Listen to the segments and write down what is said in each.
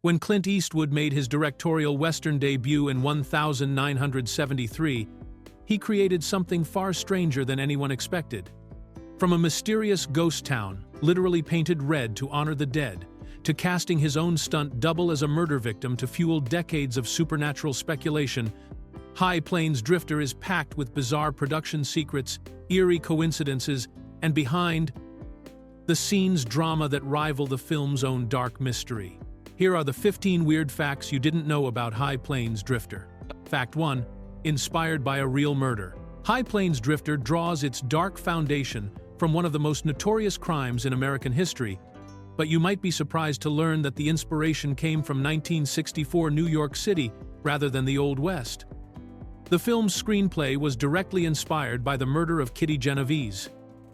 When Clint Eastwood made his directorial Western debut in 1973, he created something far stranger than anyone expected. From a mysterious ghost town, literally painted red to honor the dead, to casting his own stunt double as a murder victim to fuel decades of supernatural speculation, High Plains Drifter is packed with bizarre production secrets, eerie coincidences, and behind-the-scenes drama that rival the film's own dark mystery. Here are the 15 weird facts you didn't know about High Plains Drifter. Fact 1. Inspired by a real murder. High Plains Drifter draws its dark foundation from one of the most notorious crimes in American history, but you might be surprised to learn that the inspiration came from 1964 New York City rather than the Old West. The film's screenplay was directly inspired by the murder of Kitty Genovese,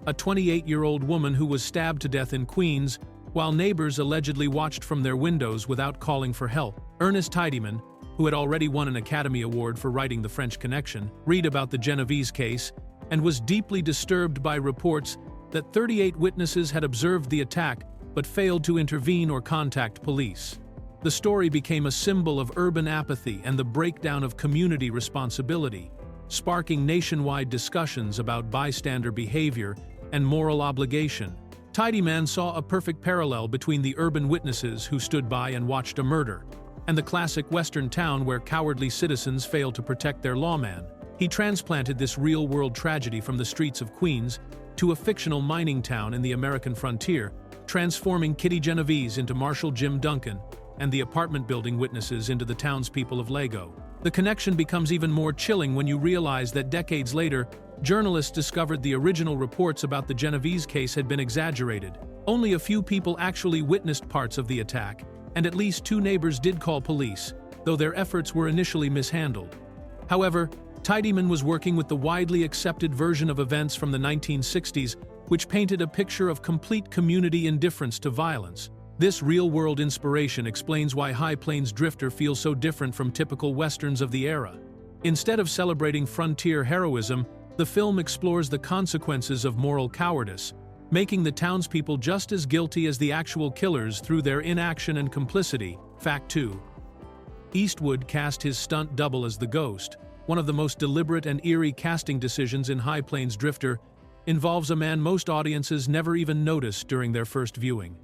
a 28-year-old woman who was stabbed to death in Queens while neighbors allegedly watched from their windows without calling for help. Ernest Tidyman, who had already won an Academy Award for writing The French Connection, read about the Genovese case and was deeply disturbed by reports that 38 witnesses had observed the attack but failed to intervene or contact police. The story became a symbol of urban apathy and the breakdown of community responsibility, sparking nationwide discussions about bystander behavior and moral obligation. Tidyman saw a perfect parallel between the urban witnesses who stood by and watched a murder, and the classic Western town where cowardly citizens failed to protect their lawman. He transplanted this real-world tragedy from the streets of Queens to a fictional mining town in the American frontier, transforming Kitty Genovese into Marshal Jim Duncan and the apartment building witnesses into the townspeople of Lego. The connection becomes even more chilling when you realize that decades later, journalists discovered the original reports about the Genovese case had been exaggerated. Only a few people actually witnessed parts of the attack, and at least 2 neighbors did call police, though their efforts were initially mishandled. However, Tidyman was working with the widely accepted version of events from the 1960s, which painted a picture of complete community indifference to violence. This real-world inspiration explains why High Plains Drifter feels so different from typical westerns of the era. Instead of celebrating frontier heroism, the film explores the consequences of moral cowardice, making the townspeople just as guilty as the actual killers through their inaction and complicity. Fact 2. Eastwood cast his stunt double as the ghost. One of the most deliberate and eerie casting decisions in High Plains Drifter involves a man most audiences never even noticed during their first viewing.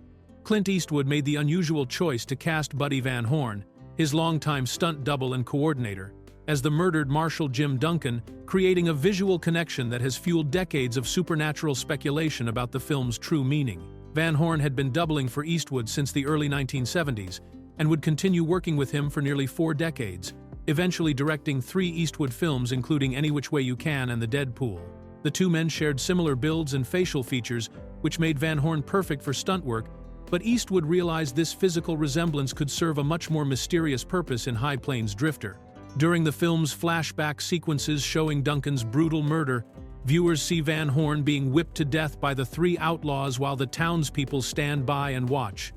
Clint Eastwood made the unusual choice to cast Buddy Van Horn, his longtime stunt double and coordinator, as the murdered Marshal Jim Duncan, creating a visual connection that has fueled decades of supernatural speculation about the film's true meaning. Van Horn had been doubling for Eastwood since the early 1970s and would continue working with him for nearly 4 decades, eventually directing 3 Eastwood films including Any Which Way You Can and The Deadpool. The 2 men shared similar builds and facial features, which made Van Horn perfect for stunt work, but Eastwood realized this physical resemblance could serve a much more mysterious purpose in High Plains Drifter. During the film's flashback sequences showing Duncan's brutal murder, viewers see Van Horn being whipped to death by the 3 outlaws while the townspeople stand by and watch.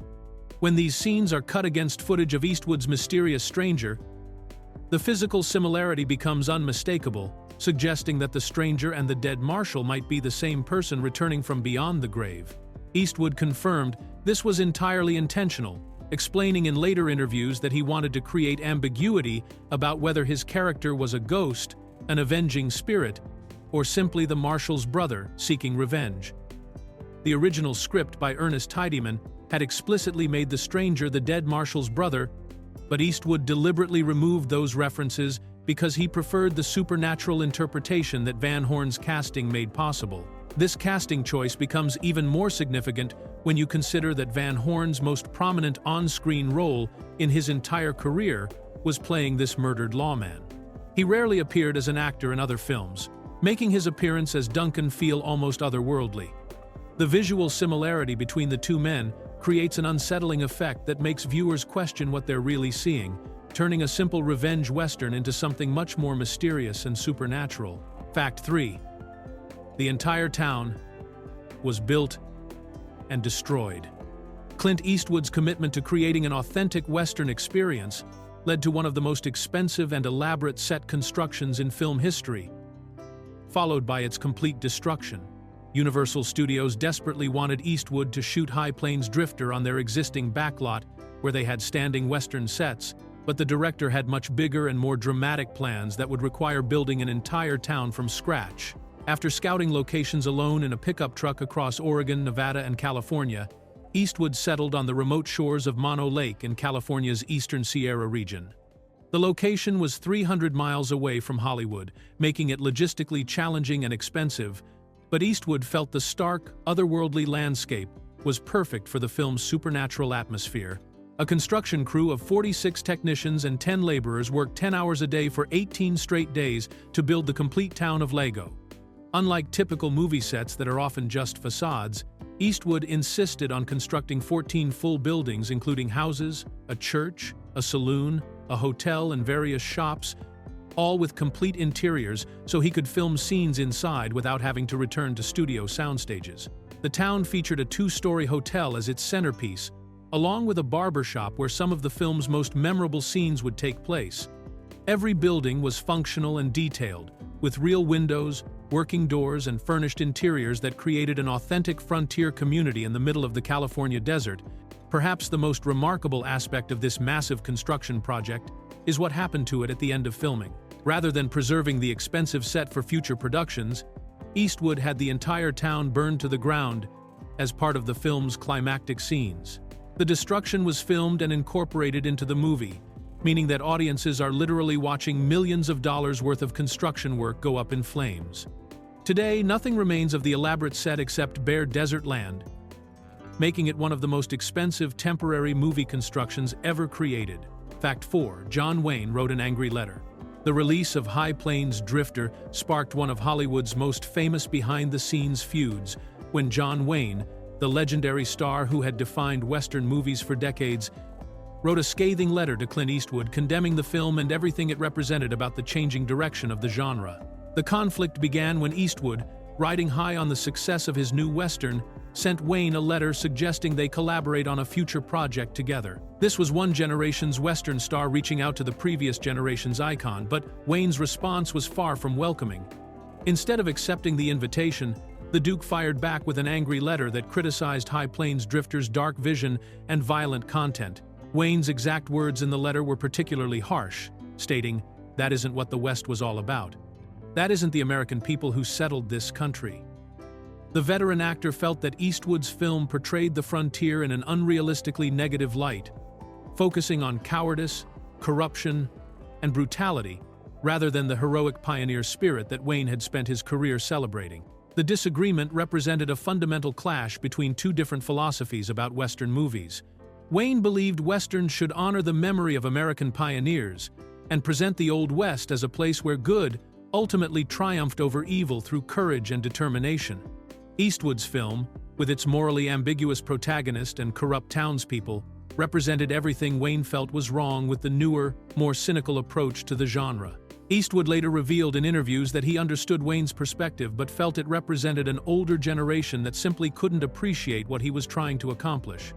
When these scenes are cut against footage of Eastwood's mysterious stranger, the physical similarity becomes unmistakable, suggesting that the stranger and the dead marshal might be the same person returning from beyond the grave. Eastwood confirmed this was entirely intentional, explaining in later interviews that he wanted to create ambiguity about whether his character was a ghost, an avenging spirit, or simply the marshal's brother seeking revenge. The original script by Ernest Tidyman had explicitly made the stranger the dead marshal's brother, but Eastwood deliberately removed those references because he preferred the supernatural interpretation that Van Horn's casting made possible. This casting choice becomes even more significant when you consider that Van Horn's most prominent on-screen role in his entire career was playing this murdered lawman. He rarely appeared as an actor in other films, making his appearance as Duncan feel almost otherworldly. The visual similarity between the 2 men creates an unsettling effect that makes viewers question what they're really seeing, turning a simple revenge western into something much more mysterious and supernatural. Fact 3. The entire town was built and destroyed. Clint Eastwood's commitment to creating an authentic Western experience led to one of the most expensive and elaborate set constructions in film history, followed by its complete destruction. Universal Studios desperately wanted Eastwood to shoot High Plains Drifter on their existing backlot where they had standing Western sets, but the director had much bigger and more dramatic plans that would require building an entire town from scratch. After scouting locations alone in a pickup truck across Oregon, Nevada, and California, Eastwood settled on the remote shores of Mono Lake in California's eastern Sierra region. The location was 300 miles away from Hollywood, making it logistically challenging and expensive, but Eastwood felt the stark, otherworldly landscape was perfect for the film's supernatural atmosphere. A construction crew of 46 technicians and 10 laborers worked 10 hours a day for 18 straight days to build the complete town of Lego. Unlike typical movie sets that are often just facades, Eastwood insisted on constructing 14 full buildings including houses, a church, a saloon, a hotel, and various shops, all with complete interiors so he could film scenes inside without having to return to studio soundstages. The town featured a 2-story hotel as its centerpiece, along with a barbershop where some of the film's most memorable scenes would take place. Every building was functional and detailed, with real windows, working doors, and furnished interiors that created an authentic frontier community in the middle of the California desert. Perhaps the most remarkable aspect of this massive construction project is what happened to it at the end of filming. Rather than preserving the expensive set for future productions, Eastwood had the entire town burned to the ground as part of the film's climactic scenes. The destruction was filmed and incorporated into the movie, meaning that audiences are literally watching millions of dollars worth of construction work go up in flames. Today, nothing remains of the elaborate set except bare desert land, making it one of the most expensive temporary movie constructions ever created. Fact 4. John Wayne wrote an angry letter. The release of High Plains Drifter sparked one of Hollywood's most famous behind-the-scenes feuds when John Wayne, the legendary star who had defined Western movies for decades, wrote a scathing letter to Clint Eastwood condemning the film and everything it represented about the changing direction of the genre. The conflict began when Eastwood, riding high on the success of his new Western, sent Wayne a letter suggesting they collaborate on a future project together. This was one generation's Western star reaching out to the previous generation's icon, but Wayne's response was far from welcoming. Instead of accepting the invitation, the Duke fired back with an angry letter that criticized High Plains Drifter's dark vision and violent content. Wayne's exact words in the letter were particularly harsh, stating, "That isn't what the West was all about. That isn't the American people who settled this country." The veteran actor felt that Eastwood's film portrayed the frontier in an unrealistically negative light, focusing on cowardice, corruption, and brutality, rather than the heroic pioneer spirit that Wayne had spent his career celebrating. The disagreement represented a fundamental clash between two different philosophies about Western movies. Wayne believed Westerns should honor the memory of American pioneers and present the Old West as a place where good ultimately triumphed over evil through courage and determination. Eastwood's film, with its morally ambiguous protagonist and corrupt townspeople, represented everything Wayne felt was wrong with the newer, more cynical approach to the genre. Eastwood later revealed in interviews that he understood Wayne's perspective but felt it represented an older generation that simply couldn't appreciate what he was trying to accomplish.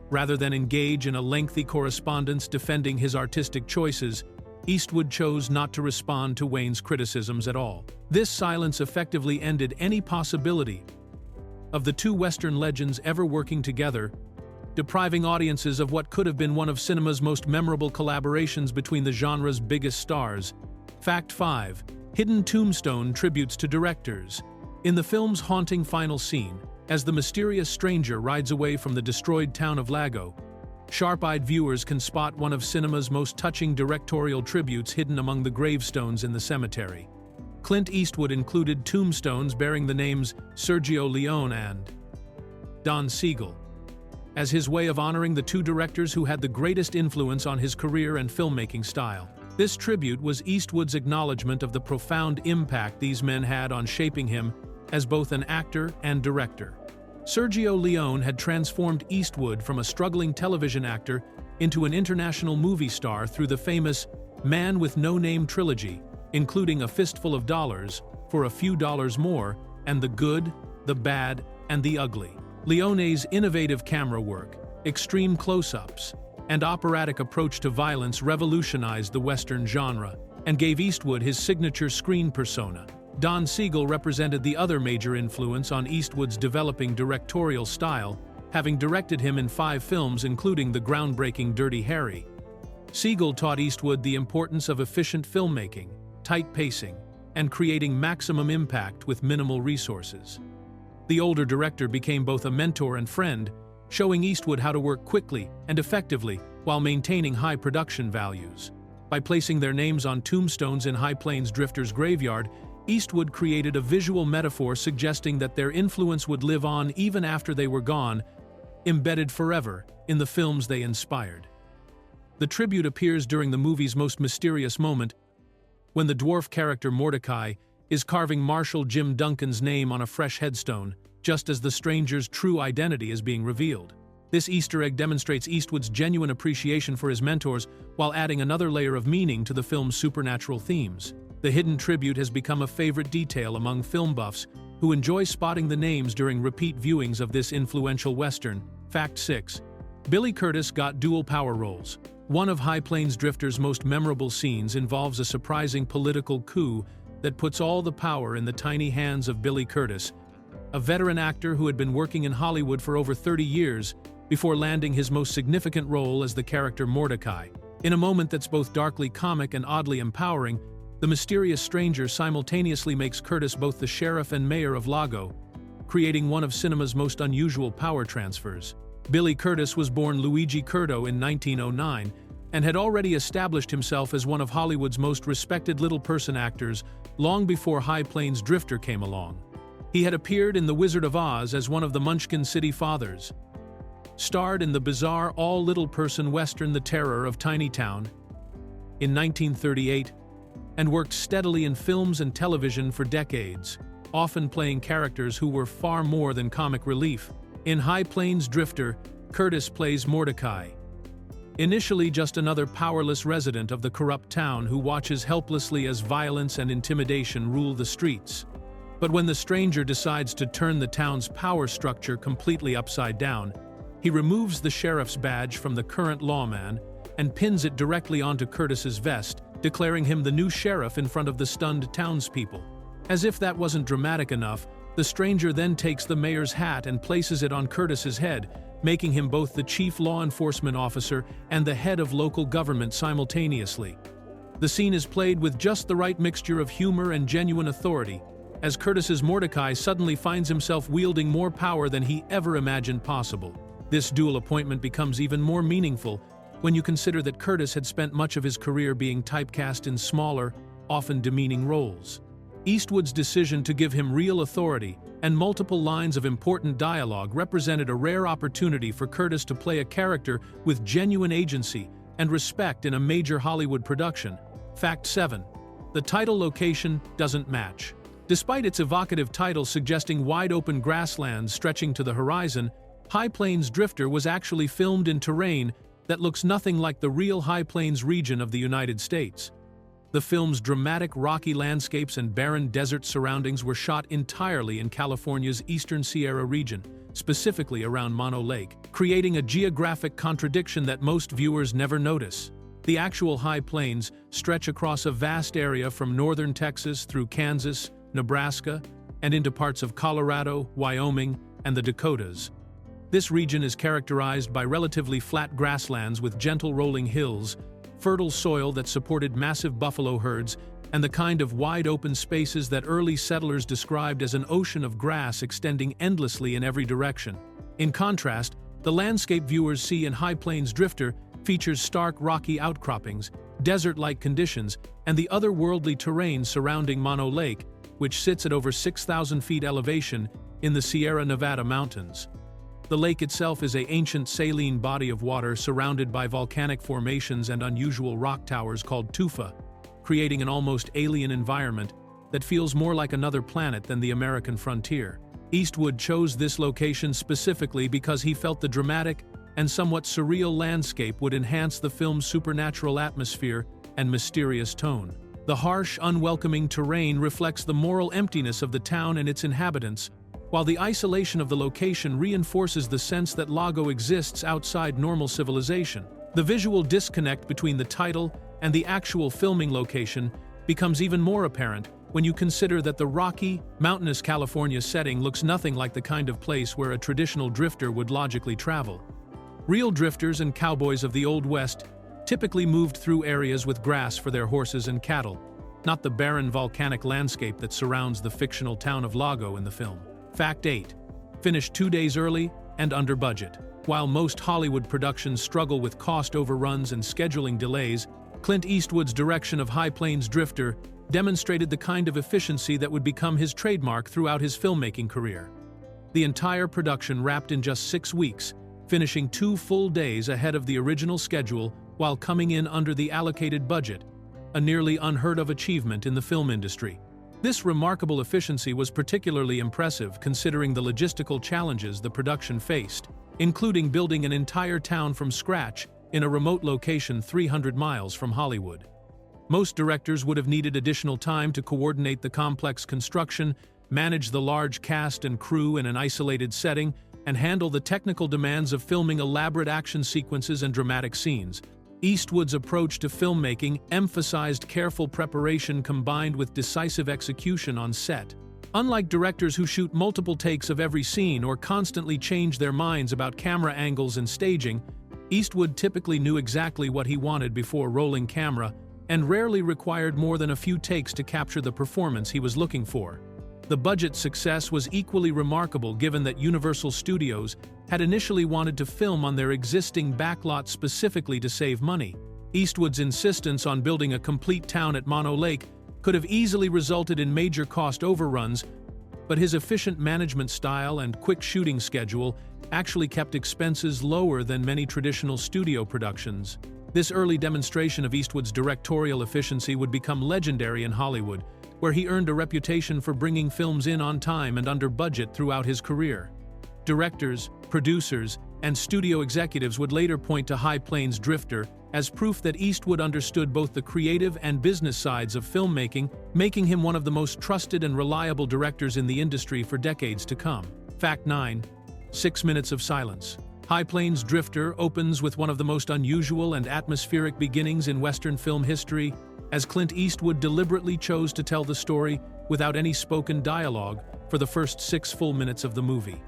Rather than engage in a lengthy correspondence defending his artistic choices, Eastwood chose not to respond to Wayne's criticisms at all. This silence effectively ended any possibility of the two Western legends ever working together, depriving audiences of what could have been one of cinema's most memorable collaborations between the genre's biggest stars. Fact 5. Hidden tombstone tributes to directors. In the film's haunting final scene, as the mysterious stranger rides away from the destroyed town of Lago, sharp-eyed viewers can spot one of cinema's most touching directorial tributes hidden among the gravestones in the cemetery. Clint Eastwood included tombstones bearing the names Sergio Leone and Don Siegel, as his way of honoring the two directors who had the greatest influence on his career and filmmaking style. This tribute was Eastwood's acknowledgement of the profound impact these men had on shaping him as both an actor and director. Sergio Leone had transformed Eastwood from a struggling television actor into an international movie star through the famous Man with No Name trilogy, including A Fistful of Dollars, For a Few Dollars More, and The Good, the Bad, and the Ugly. Leone's innovative camera work, extreme close-ups, and operatic approach to violence revolutionized the Western genre and gave Eastwood his signature screen persona. Don Siegel represented the other major influence on Eastwood's developing directorial style, having directed him in 5 films including the groundbreaking Dirty Harry. Siegel taught Eastwood the importance of efficient filmmaking, tight pacing, and creating maximum impact with minimal resources. The older director became both a mentor and friend, showing Eastwood how to work quickly and effectively while maintaining high production values. By placing their names on tombstones in High Plains Drifter's graveyard, Eastwood created a visual metaphor suggesting that their influence would live on even after they were gone, embedded forever in the films they inspired. The tribute appears during the movie's most mysterious moment, when the dwarf character Mordecai is carving Marshal Jim Duncan's name on a fresh headstone, just as the stranger's true identity is being revealed. This Easter egg demonstrates Eastwood's genuine appreciation for his mentors while adding another layer of meaning to the film's supernatural themes. The hidden tribute has become a favorite detail among film buffs who enjoy spotting the names during repeat viewings of this influential Western. Fact 6. Billy Curtis got dual power roles. One of High Plains Drifter's most memorable scenes involves a surprising political coup that puts all the power in the tiny hands of Billy Curtis, a veteran actor who had been working in Hollywood for over 30 years before landing his most significant role as the character Mordecai. In a moment that's both darkly comic and oddly empowering, the mysterious stranger simultaneously makes Curtis both the sheriff and mayor of Lago, creating one of cinema's most unusual power transfers. Billy Curtis was born Luigi Curto in 1909 and had already established himself as one of Hollywood's most respected little-person actors long before High Plains Drifter came along. He had appeared in The Wizard of Oz as one of the Munchkin City Fathers, starred in the bizarre all-little-person western The Terror of Tiny Town in 1938, and worked steadily in films and television for decades, often playing characters who were far more than comic relief. In High Plains Drifter, Curtis plays Mordecai, initially just another powerless resident of the corrupt town who watches helplessly as violence and intimidation rule the streets. But when the stranger decides to turn the town's power structure completely upside down, he removes the sheriff's badge from the current lawman and pins it directly onto Curtis's vest, declaring him the new sheriff in front of the stunned townspeople. As if that wasn't dramatic enough, the stranger then takes the mayor's hat and places it on Curtis's head, making him both the chief law enforcement officer and the head of local government simultaneously. The scene is played with just the right mixture of humor and genuine authority, as Curtis's Mordecai suddenly finds himself wielding more power than he ever imagined possible. This dual appointment becomes even more meaningful when you consider that Curtis had spent much of his career being typecast in smaller, often demeaning roles. Eastwood's decision to give him real authority and multiple lines of important dialogue represented a rare opportunity for Curtis to play a character with genuine agency and respect in a major Hollywood production. Fact 7. The title location doesn't match. Despite its evocative title suggesting wide-open grasslands stretching to the horizon, High Plains Drifter was actually filmed in terrain that looks nothing like the real High Plains region of the United States. The film's dramatic rocky landscapes and barren desert surroundings were shot entirely in California's Eastern Sierra region, specifically around Mono Lake, creating a geographic contradiction that most viewers never notice. The actual High Plains stretch across a vast area from northern Texas through Kansas, Nebraska, and into parts of Colorado, Wyoming, and the Dakotas. This region is characterized by relatively flat grasslands with gentle rolling hills, fertile soil that supported massive buffalo herds, and the kind of wide-open spaces that early settlers described as an ocean of grass extending endlessly in every direction. In contrast, the landscape viewers see in High Plains Drifter features stark rocky outcroppings, desert-like conditions, and the otherworldly terrain surrounding Mono Lake, which sits at over 6,000 feet elevation in the Sierra Nevada mountains. The lake itself is an ancient saline body of water surrounded by volcanic formations and unusual rock towers called tufa, creating an almost alien environment that feels more like another planet than the American frontier. Eastwood chose this location specifically because he felt the dramatic and somewhat surreal landscape would enhance the film's supernatural atmosphere and mysterious tone. The harsh, unwelcoming terrain reflects the moral emptiness of the town and its inhabitants, while the isolation of the location reinforces the sense that Lago exists outside normal civilization. The visual disconnect between the title and the actual filming location becomes even more apparent when you consider that the rocky, mountainous California setting looks nothing like the kind of place where a traditional drifter would logically travel. Real drifters and cowboys of the Old West typically moved through areas with grass for their horses and cattle, not the barren volcanic landscape that surrounds the fictional town of Lago in the film. Fact 8. Finished 2 days early and under budget. While most Hollywood productions struggle with cost overruns and scheduling delays, Clint Eastwood's direction of High Plains Drifter demonstrated the kind of efficiency that would become his trademark throughout his filmmaking career. The entire production wrapped in just 6 weeks, finishing 2 full days ahead of the original schedule while coming in under the allocated budget, a nearly unheard-of achievement in the film industry. This remarkable efficiency was particularly impressive considering the logistical challenges the production faced, including building an entire town from scratch in a remote location 300 miles from Hollywood. Most directors would have needed additional time to coordinate the complex construction, manage the large cast and crew in an isolated setting, and handle the technical demands of filming elaborate action sequences and dramatic scenes. Eastwood's approach to filmmaking emphasized careful preparation combined with decisive execution on set. Unlike directors who shoot multiple takes of every scene or constantly change their minds about camera angles and staging, Eastwood typically knew exactly what he wanted before rolling camera and rarely required more than a few takes to capture the performance he was looking for. The budget success was equally remarkable given that Universal Studios had initially wanted to film on their existing backlot specifically to save money. Eastwood's insistence on building a complete town at Mono Lake could have easily resulted in major cost overruns, but his efficient management style and quick shooting schedule actually kept expenses lower than many traditional studio productions. This early demonstration of Eastwood's directorial efficiency would become legendary in Hollywood, where he earned a reputation for bringing films in on time and under budget throughout his career. Directors, producers, and studio executives would later point to High Plains Drifter as proof that Eastwood understood both the creative and business sides of filmmaking, making him one of the most trusted and reliable directors in the industry for decades to come. Fact 9. 6 minutes of silence. High Plains Drifter opens with one of the most unusual and atmospheric beginnings in Western film history, as Clint Eastwood deliberately chose to tell the story without any spoken dialogue for the first 6 full minutes of the movie.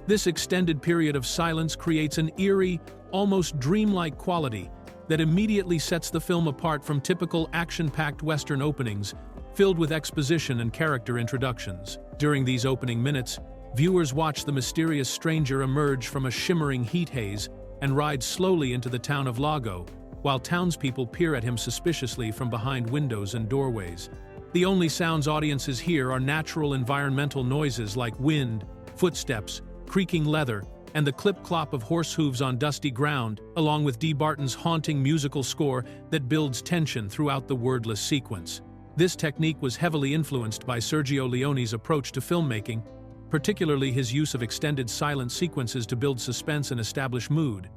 This extended period of silence creates an eerie, almost dreamlike quality that immediately sets the film apart from typical action-packed Western openings, filled with exposition and character introductions. During these opening minutes, viewers watch the mysterious stranger emerge from a shimmering heat haze and ride slowly into the town of Lago, while townspeople peer at him suspiciously from behind windows and doorways. The only sounds audiences hear are natural environmental noises like wind, footsteps, creaking leather, and the clip-clop of horse hooves on dusty ground, along with D. Barton's haunting musical score that builds tension throughout the wordless sequence. This technique was heavily influenced by Sergio Leone's approach to filmmaking, particularly his use of extended silent sequences to build suspense and establish mood.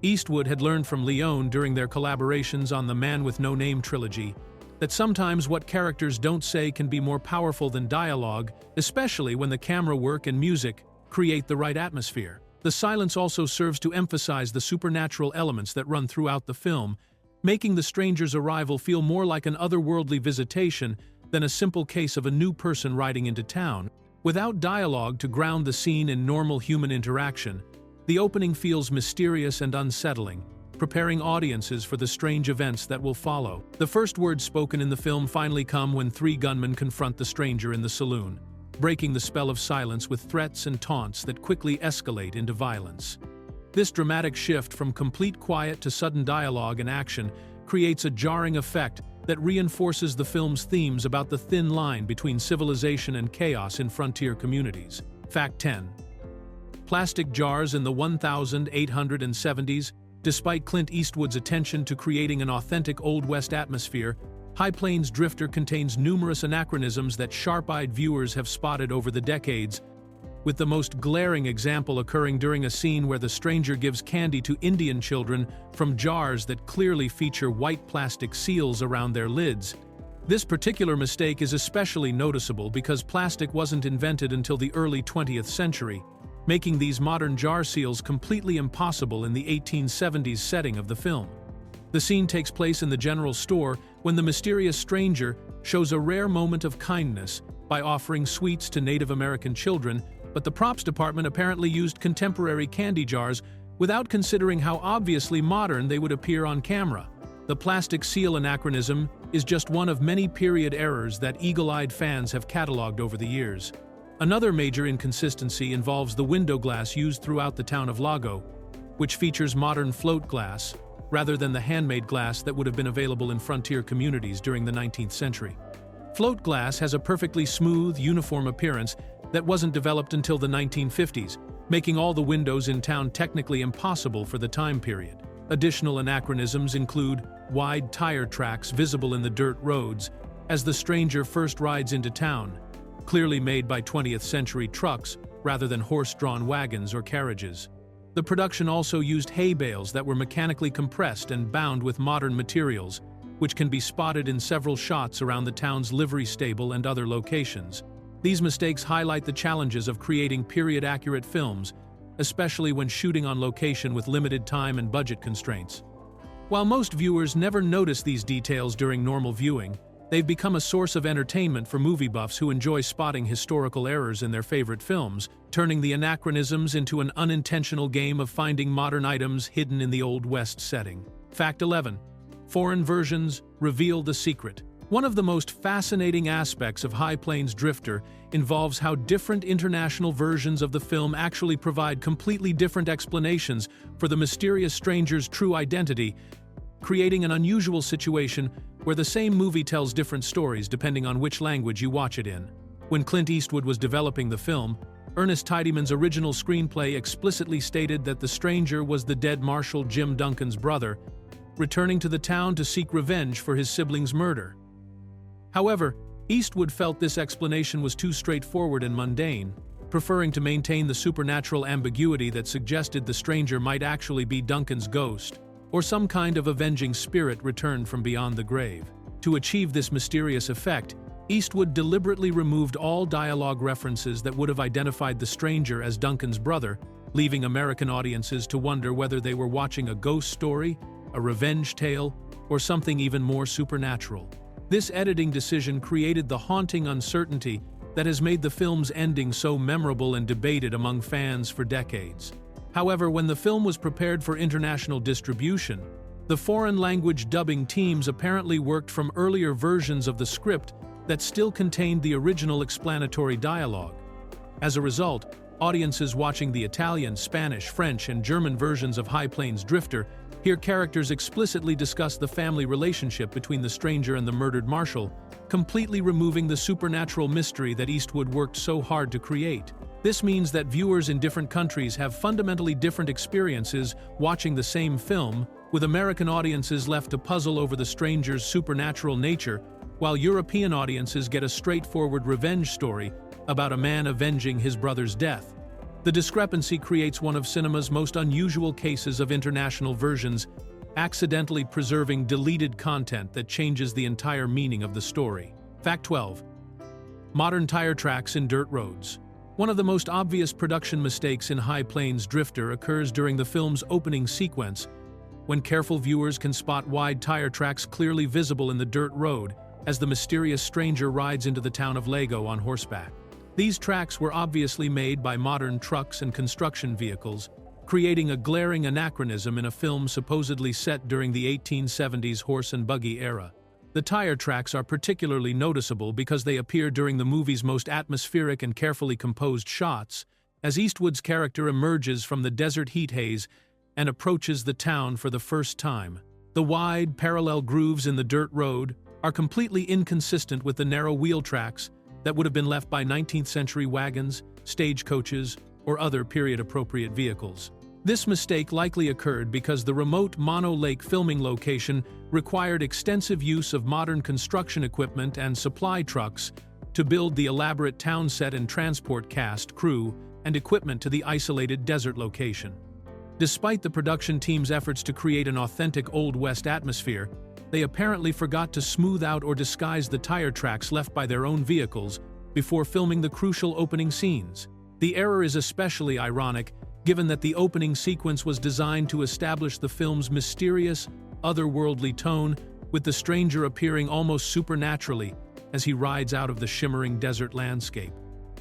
Eastwood had learned from Leone during their collaborations on the Man with No Name trilogy that sometimes what characters don't say can be more powerful than dialogue, especially when the camera work and music create the right atmosphere. The silence also serves to emphasize the supernatural elements that run throughout the film, making the stranger's arrival feel more like an otherworldly visitation than a simple case of a new person riding into town. Without dialogue to ground the scene in normal human interaction, the opening feels mysterious and unsettling, preparing audiences for the strange events that will follow. The first words spoken in the film finally come when 3 gunmen confront the stranger in the saloon, breaking the spell of silence with threats and taunts that quickly escalate into violence. This dramatic shift from complete quiet to sudden dialogue and action creates a jarring effect that reinforces the film's themes about the thin line between civilization and chaos in frontier communities. Fact 10. Plastic jars in the 1870s. Despite Clint Eastwood's attention to creating an authentic Old West atmosphere, High Plains Drifter contains numerous anachronisms that sharp-eyed viewers have spotted over the decades, with the most glaring example occurring during a scene where the stranger gives candy to Indian children from jars that clearly feature white plastic seals around their lids. This particular mistake is especially noticeable because plastic wasn't invented until the early 20th century, making these modern jar seals completely impossible in the 1870s setting of the film. The scene takes place in the general store when the mysterious stranger shows a rare moment of kindness by offering sweets to Native American children, but the props department apparently used contemporary candy jars without considering how obviously modern they would appear on camera. The plastic seal anachronism is just one of many period errors that eagle-eyed fans have cataloged over the years. Another major inconsistency involves the window glass used throughout the town of Lago, which features modern float glass rather than the handmade glass that would have been available in frontier communities during the 19th century. Float glass has a perfectly smooth, uniform appearance that wasn't developed until the 1950s, making all the windows in town technically impossible for the time period. Additional anachronisms include wide tire tracks visible in the dirt roads as the stranger first rides into town, clearly made by 20th century trucks rather than horse-drawn wagons or carriages. The production also used hay bales that were mechanically compressed and bound with modern materials, which can be spotted in several shots around the town's livery stable and other locations. These mistakes highlight the challenges of creating period-accurate films, especially when shooting on location with limited time and budget constraints. While most viewers never notice these details during normal viewing, they've become a source of entertainment for movie buffs who enjoy spotting historical errors in their favorite films, turning the anachronisms into an unintentional game of finding modern items hidden in the Old West setting. Fact 11. Foreign versions reveal the secret. One of the most fascinating aspects of High Plains Drifter involves how different international versions of the film actually provide completely different explanations for the mysterious stranger's true identity, creating an unusual situation where the same movie tells different stories depending on which language you watch it in. When Clint Eastwood was developing the film, Ernest Tidyman's original screenplay explicitly stated that the stranger was the dead Marshal Jim Duncan's brother, returning to the town to seek revenge for his sibling's murder. However, Eastwood felt this explanation was too straightforward and mundane, preferring to maintain the supernatural ambiguity that suggested the stranger might actually be Duncan's ghost, or some kind of avenging spirit returned from beyond the grave. To achieve this mysterious effect, Eastwood deliberately removed all dialogue references that would have identified the stranger as Duncan's brother, leaving American audiences to wonder whether they were watching a ghost story, a revenge tale, or something even more supernatural. This editing decision created the haunting uncertainty that has made the film's ending so memorable and debated among fans for decades. However, when the film was prepared for international distribution, the foreign language dubbing teams apparently worked from earlier versions of the script that still contained the original explanatory dialogue. As a result, audiences watching the Italian, Spanish, French, and German versions of High Plains Drifter hear characters explicitly discuss the family relationship between the stranger and the murdered marshal, completely removing the supernatural mystery that Eastwood worked so hard to create. This means that viewers in different countries have fundamentally different experiences watching the same film, with American audiences left to puzzle over the stranger's supernatural nature, while European audiences get a straightforward revenge story about a man avenging his brother's death. The discrepancy creates one of cinema's most unusual cases of international versions, accidentally preserving deleted content that changes the entire meaning of the story. Fact 12. Modern tire tracks in dirt roads. One of the most obvious production mistakes in High Plains Drifter occurs during the film's opening sequence, when careful viewers can spot wide tire tracks clearly visible in the dirt road as the mysterious stranger rides into the town of Lago on horseback. These tracks were obviously made by modern trucks and construction vehicles, creating a glaring anachronism in a film supposedly set during the 1870s horse and buggy era. The tire tracks are particularly noticeable because they appear during the movie's most atmospheric and carefully composed shots, as Eastwood's character emerges from the desert heat haze and approaches the town for the first time. The wide, parallel grooves in the dirt road are completely inconsistent with the narrow wheel tracks that would have been left by 19th century wagons, stagecoaches, or other period-appropriate vehicles. This mistake likely occurred because the remote Mono Lake filming location required extensive use of modern construction equipment and supply trucks to build the elaborate town set and transport cast, crew, and equipment to the isolated desert location. Despite the production team's efforts to create an authentic Old West atmosphere, they apparently forgot to smooth out or disguise the tire tracks left by their own vehicles before filming the crucial opening scenes. The error is especially ironic, given that the opening sequence was designed to establish the film's mysterious, otherworldly tone, with the stranger appearing almost supernaturally as he rides out of the shimmering desert landscape.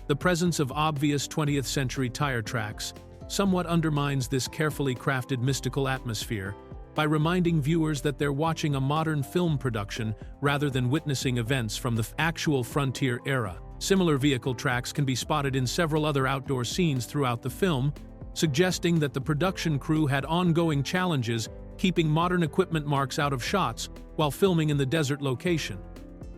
The presence of obvious 20th-century tire tracks somewhat undermines this carefully crafted mystical atmosphere by reminding viewers that they're watching a modern film production rather than witnessing events from the actual frontier era. Similar vehicle tracks can be spotted in several other outdoor scenes throughout the film, suggesting that the production crew had ongoing challenges keeping modern equipment marks out of shots while filming in the desert location.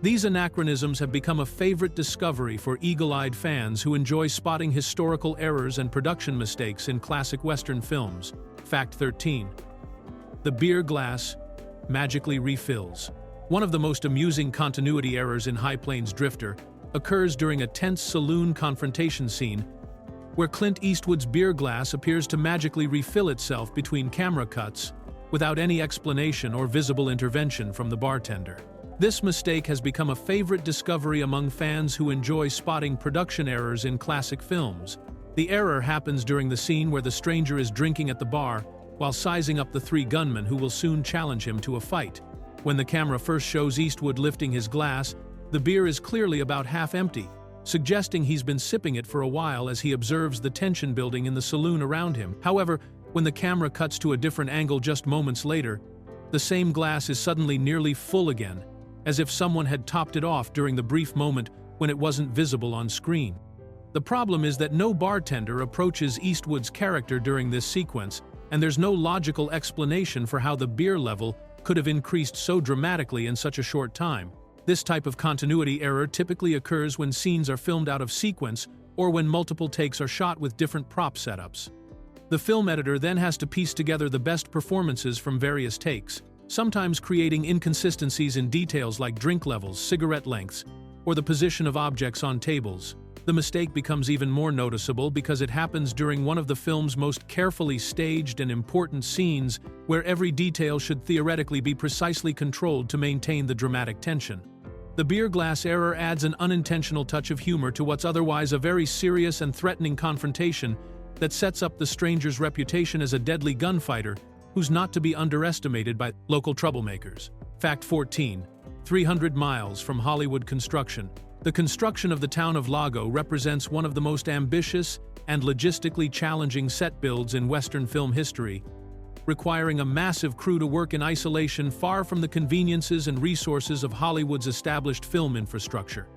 These anachronisms have become a favorite discovery for eagle-eyed fans who enjoy spotting historical errors and production mistakes in classic Western films. Fact 13. The beer glass magically refills. One of the most amusing continuity errors in High Plains Drifter occurs during a tense saloon confrontation scene where Clint Eastwood's beer glass appears to magically refill itself between camera cuts without any explanation or visible intervention from the bartender. This mistake has become a favorite discovery among fans who enjoy spotting production errors in classic films. The error happens during the scene where the stranger is drinking at the bar while sizing up the three gunmen who will soon challenge him to a fight. When the camera first shows Eastwood lifting his glass, the beer is clearly about half empty, suggesting he's been sipping it for a while as he observes the tension building in the saloon around him. However, when the camera cuts to a different angle just moments later, the same glass is suddenly nearly full again, as if someone had topped it off during the brief moment when it wasn't visible on screen. The problem is that no bartender approaches Eastwood's character during this sequence, and there's no logical explanation for how the beer level could have increased so dramatically in such a short time. This type of continuity error typically occurs when scenes are filmed out of sequence or when multiple takes are shot with different prop setups. The film editor then has to piece together the best performances from various takes, sometimes creating inconsistencies in details like drink levels, cigarette lengths, or the position of objects on tables. The mistake becomes even more noticeable because it happens during one of the film's most carefully staged and important scenes, where every detail should theoretically be precisely controlled to maintain the dramatic tension. The beer glass error adds an unintentional touch of humor to what's otherwise a very serious and threatening confrontation that sets up the stranger's reputation as a deadly gunfighter who's not to be underestimated by local troublemakers. Fact 14. 300 miles from Hollywood construction. The construction of the town of Lago represents one of the most ambitious and logistically challenging set builds in Western film history, requiring a massive crew to work in isolation far from the conveniences and resources of Hollywood's established film infrastructure.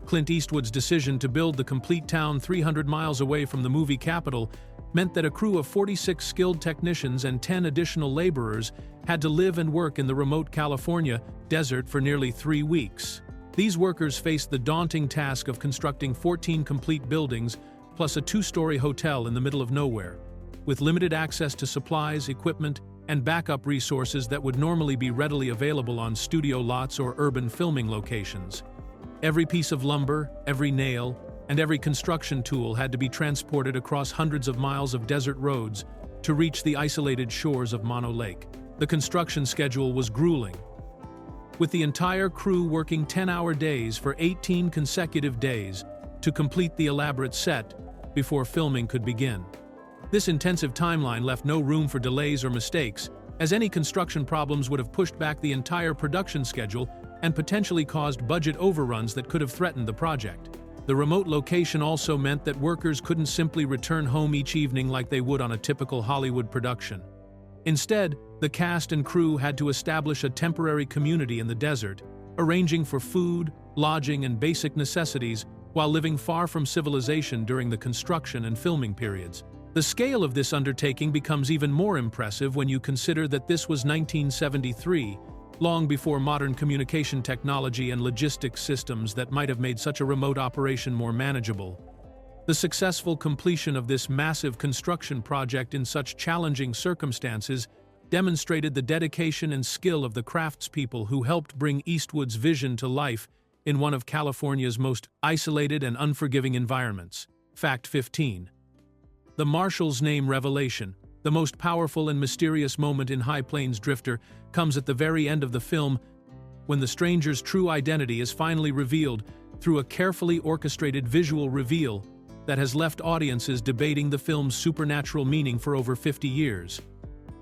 Clint Eastwood's decision to build the complete town 300 miles away from the movie capital meant that a crew of 46 skilled technicians and 10 additional laborers had to live and work in the remote California desert for nearly 3 weeks. These workers faced the daunting task of constructing 14 complete buildings plus a 2-story hotel in the middle of nowhere, with limited access to supplies, equipment, and backup resources that would normally be readily available on studio lots or urban filming locations. Every piece of lumber, every nail, and every construction tool had to be transported across hundreds of miles of desert roads to reach the isolated shores of Mono Lake. The construction schedule was grueling, with the entire crew working 10-hour days for 18 consecutive days to complete the elaborate set before filming could begin. This intensive timeline left no room for delays or mistakes, as any construction problems would have pushed back the entire production schedule and potentially caused budget overruns that could have threatened the project. The remote location also meant that workers couldn't simply return home each evening like they would on a typical Hollywood production. Instead, the cast and crew had to establish a temporary community in the desert, arranging for food, lodging, and basic necessities while living far from civilization during the construction and filming periods. The scale of this undertaking becomes even more impressive when you consider that this was 1973, long before modern communication technology and logistics systems that might have made such a remote operation more manageable. The successful completion of this massive construction project in such challenging circumstances demonstrated the dedication and skill of the craftspeople who helped bring Eastwood's vision to life in one of California's most isolated and unforgiving environments. Fact 15. The Marshal's name revelation. The most powerful and mysterious moment in High Plains Drifter comes at the very end of the film, when the stranger's true identity is finally revealed through a carefully orchestrated visual reveal that has left audiences debating the film's supernatural meaning for over 50 years.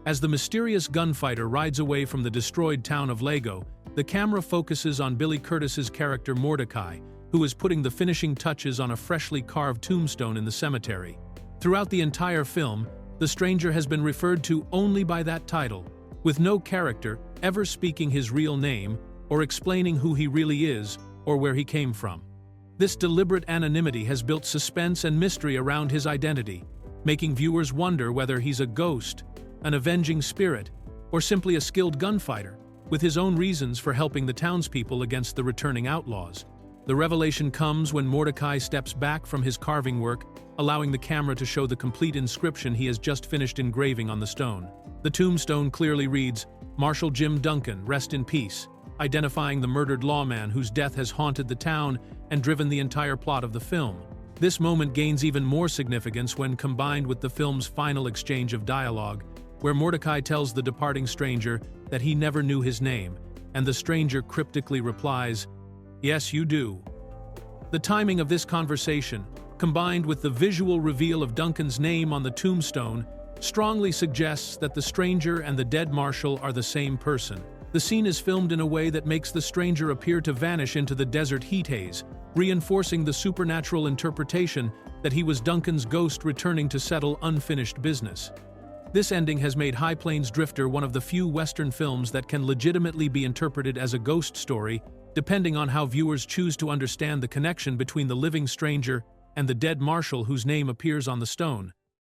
As the mysterious gunfighter rides away from the destroyed town of Lego, the camera focuses on Billy Curtis's character Mordecai, who is putting the finishing touches on a freshly carved tombstone in the cemetery. Throughout the entire film, the stranger has been referred to only by that title, with no character ever speaking his real name or explaining who he really is or where he came from. This deliberate anonymity has built suspense and mystery around his identity, making viewers wonder whether he's a ghost, an avenging spirit, or simply a skilled gunfighter, with his own reasons for helping the townspeople against the returning outlaws. The revelation comes when Mordecai steps back from his carving work, allowing the camera to show the complete inscription he has just finished engraving on the stone. The tombstone clearly reads, "Marshal Jim Duncan, rest in peace," identifying the murdered lawman whose death has haunted the town and driven the entire plot of the film. This moment gains even more significance when combined with the film's final exchange of dialogue, where Mordecai tells the departing stranger that he never knew his name, and the stranger cryptically replies, "Yes, you do." The timing of this conversation, combined with the visual reveal of Duncan's name on the tombstone, strongly suggests that the stranger and the dead marshal are the same person. The scene is filmed in a way that makes the stranger appear to vanish into the desert heat haze, reinforcing the supernatural interpretation that he was Duncan's ghost returning to settle unfinished business. This ending has made High Plains Drifter one of the few Western films that can legitimately be interpreted as a ghost story, depending on how viewers choose to understand the connection between the living stranger and the dead marshal whose name appears on the stone.